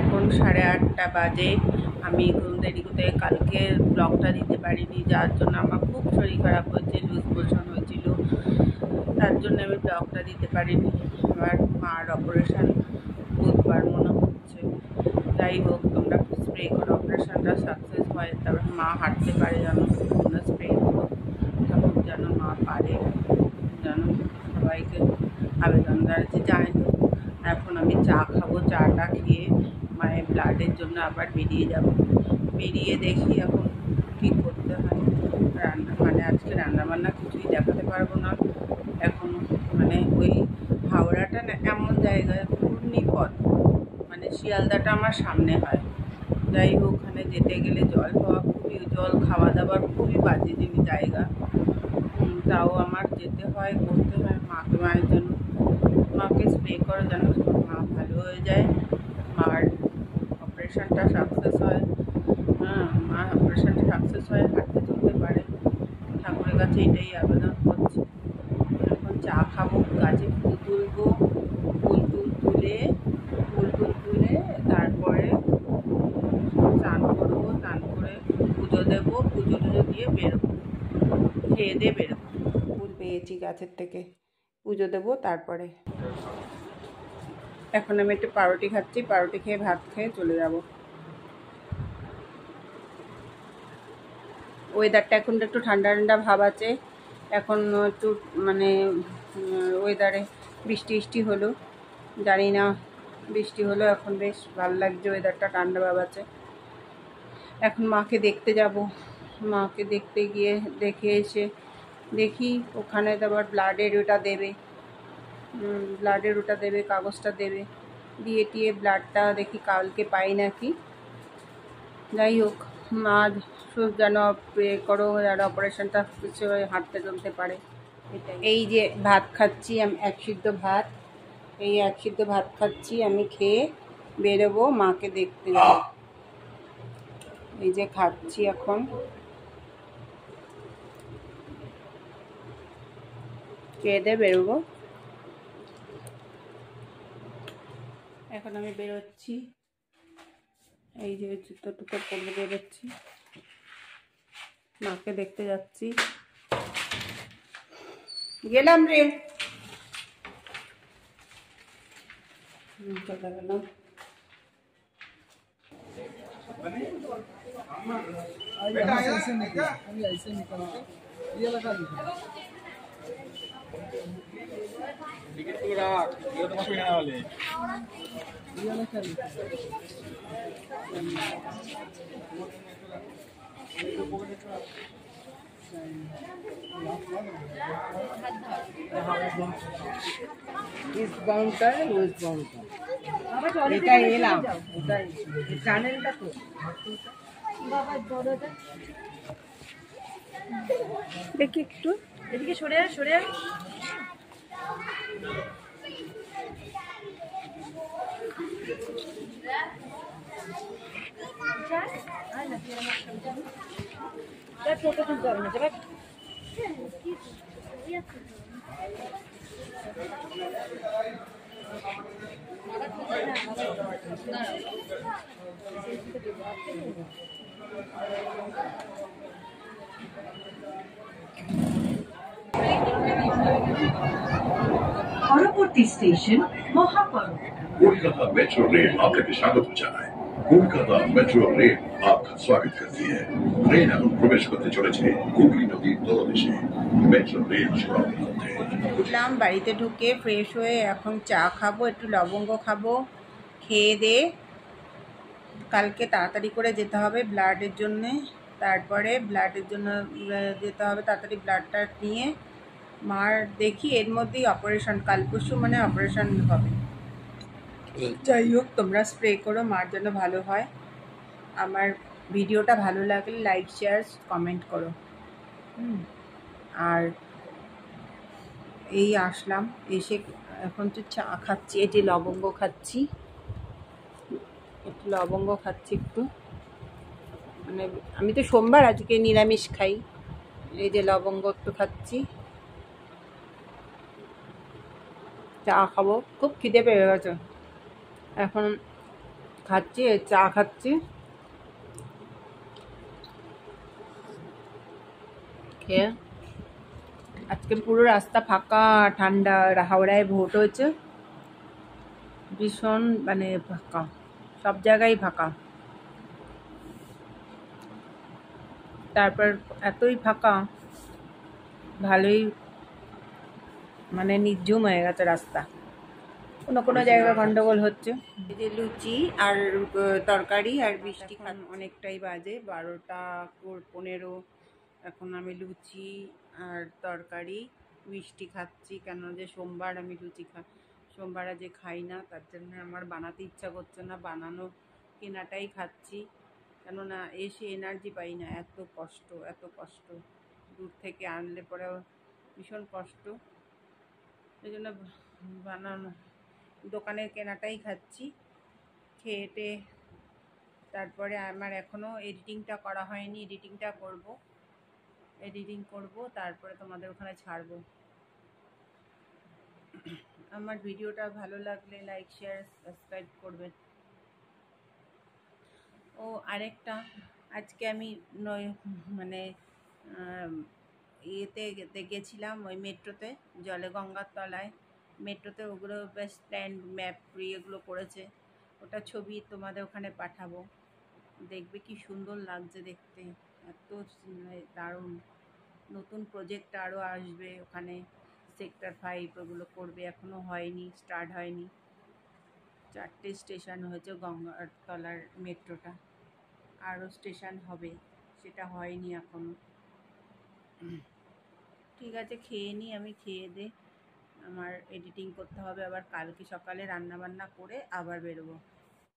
এখন 8:30 বাজে। আমি ঘুম দেরি করে কালকে ব্লগটা দিতে পারিনি, যার জন্য আমার খুব শরীর খারাপ হয়েছে, লুজ মোশন হয়েছিল, তার জন্য আমি ব্লগটা দিতে পারিনি। আমার মার অপারেশন বুধবার মনে হচ্ছে। যাই হোক, তোমরা স্প্রে করো, অপারেশনটা সাকসেস হয়, তারপর মা হাঁটতে পারে, জানো তোমরা স্প্রে করো, ঠাকুর যেন মা পারে, যেন সবাইকে আবেদন জানাচ্ছি। যাই হোক, এখন আমি চা খাবো, চাটা খেয়ে মায়ের ব্লাডের জন্য আবার বেরিয়ে যাব। বেরিয়ে দেখি এখন কী করতে হয়। আজকে রান্নাবান্না কিছুই দেখাতে পারবো না এখন। ওই হাওড়াটা না এমন জায়গায় ঘূর্ণিপথ, শিয়ালদাটা আমার সামনে হয়। যাই হোক, ওখানে যেতে গেলে জল খাওয়া দাওয়ার খুবই বাজে জায়গা। তাও আমার যেতে হয়, করতে হয় মায়ের জন্য। মাকে স্প্রে করে যেন মা ভালো হয়ে যায়, মার অপারেশনটা সাকসেস হয়। মার অপারেশনটা সাকসেস হয়, হাঁটতে চলতে পারে। ঠাকুরের কাছে এটাই আবেদন করছি। এখন চা খাবো, গাছে ফুল তুলবো, ফুল তুলে তারপরে স্নান করবো, স্নান করে পুজো দেবো, পুজো দিয়ে বেরোবো, খেয়ে দিয়ে বেরোবো। ফুল পেয়েছি গাছের থেকে, পুজো দেবো। তারপরে এখন আমি একটু পাউরুটি খাচ্ছি, পাউরুটি খেয়ে ভাত খেয়ে চলে যাব। ওয়েদারটা এখন একটু ঠান্ডা ঠান্ডা ভাব আছে। এখন একটু ওয়েদারে বৃষ্টি হলো, জানি না, বৃষ্টি হলো, এখন বেশ ভালো লাগছে, ওয়েদারটা ঠান্ডা ভাব আছে। এখন মাকে দেখতে যাব, মাকে দেখতে গিয়ে দেখে এসে দেখি ওখানে তো আবার ব্লাডের ওটা দেবে, কাগজটা দেবে, দিয়ে ব্লাডটা দেখি কালকে পাই নাকি। যাই হোক, মা যেন প্রে করো, যেন অপারেশনটা কিছু হাঁটতে চলতে পারে। এই যে ভাত খাচ্ছি আমি, এক সিদ্ধ ভাত খাচ্ছি আমি, খেয়ে বেরোবো, মাকে দেখতে যাবো। এই যে খাচ্ছি এখন, খেয়ে দিয়ে বেরোবো। এখন আমি বেরোচ্ছি, এই যে জুতো টুতো পরে বেরোচ্ছি, মাকে দেখতে যাচ্ছি। গেলাম রে, চলে গেলাম। ইস্ট বাউন্ডার, ওয়েস্ট বাউন্ডার, এটাই এলাম, এটাই চ্যানেলটা তো দেখি একটু এদিকে সরে ফটো তুলতে হবে না। পরবর্তী স্টেশন মহাপরম। कोलकाता मेट्रो रेल आपके स्वागत জানায়। কলকাতা মেট্রো রেল आपका स्वागत करती है। ট্রেন এখন প্রবেশ করতে চলেছে হুগলি নদীর তলদেশে। মেট্রো রেল সড়কের মধ্যে। উঠলাম, বাড়িতে ঢুকে ফ্রেশ হয়ে এখন চা খাবো, একটু লবঙ্গ খাবো, খেয়ে দিয়ে কালকে তাড়াতাড়ি করে যেতে হবে ব্লাডের জন্যে। তারপরে ব্লাডের জন্য যেতে হবে, তাড়াতাড়ি ব্লাডটা নিয়ে মার দেখি, এর মধ্যেই অপারেশন, কাল পরশু অপারেশন হবে। যাই হোক, তোমরা স্প্রে করো, মার জন্য ভালো হয়। আমার ভিডিওটা ভালো লাগলে লাইক, শেয়ার, কমেন্ট করো। আর এই আসলাম, এসে এখন তো চা খাচ্ছি, এই যে লবঙ্গ খাচ্ছি, একটু আমি তো সোমবার, আজকে নিরামিষ খাই। এই যে লবঙ্গ একটু খাচ্ছি, চা খাবো, খুব খিদে পেয়ে গেছে। এখন খাচ্ছি, চা খাচ্ছি। খেয়ে আজকে পুরো রাস্তা ফাঁকা, ঠান্ডা। হাওড়ায় ভোট হয়েছে, ভীষণ মানে ফাঁকা, সব জায়গায় ফাঁকা। তারপর এতই ফাঁকা, ভালোই মানে নির্ঝুম হয়ে গেছে রাস্তা। কোনো কোনো জায়গায় গন্ডগোল হচ্ছে। এই যে লুচি আর তরকারি আর বৃষ্টি অনেকটাই বাজে, 12:15। এখন আমি লুচি আর তরকারি মিষ্টি খাচ্ছি, কেন যে সোমবার আমি সোমবার আজ খাই না, তার জন্য আমার বানাতে ইচ্ছা করছে না, বানানো কেনাটাই খাচ্ছি। কেননা এসে এনার্জি পাই না, এত কষ্ট এত কষ্ট, দূর থেকে আনলে পরেও ভীষণ কষ্ট। এই জন্য বানানো দোকানের কেনাটাই খাচ্ছি। খেয়েটে তারপরে আমার এখনও এডিটিংটা করা হয়নি, এডিটিং করব, তারপরে তোমাদের ওখানে ছাড়বো। আমার ভিডিওটা ভালো লাগলে লাইক শেয়ার সাবস্ক্রাইব করবেন। ও আরেকটা, আজকে আমি মানে ইয়েতে গেছিলাম, ওই মেট্রোতে, জলেগঙ্গার তলায় মেট্রোতে, ওগুলো বেশ স্ট্যান্ড ম্যাপ এগুলো করেছে, ওটা ছবি তোমাদের ওখানে পাঠাবো, দেখবে কি সুন্দর লাগছে দেখতে, এত দারুণ। নতুন প্রজেক্ট আরও আসবে ওখানে, সেক্টর 5 ওগুলো করবে, এখনও হয়নি, স্টার্ট হয়নি। 4টে স্টেশন হয়েছে গঙ্গার তলার মেট্রোটা, আরও স্টেশন হবে, সেটা হয়নি এখনও। ঠিক আছে, খেয়ে নিই, আমি খেয়ে আমার এডিটিং করতে হবে, আবার কালকে সকালে রান্না বান্না করে আবার বেরোবো।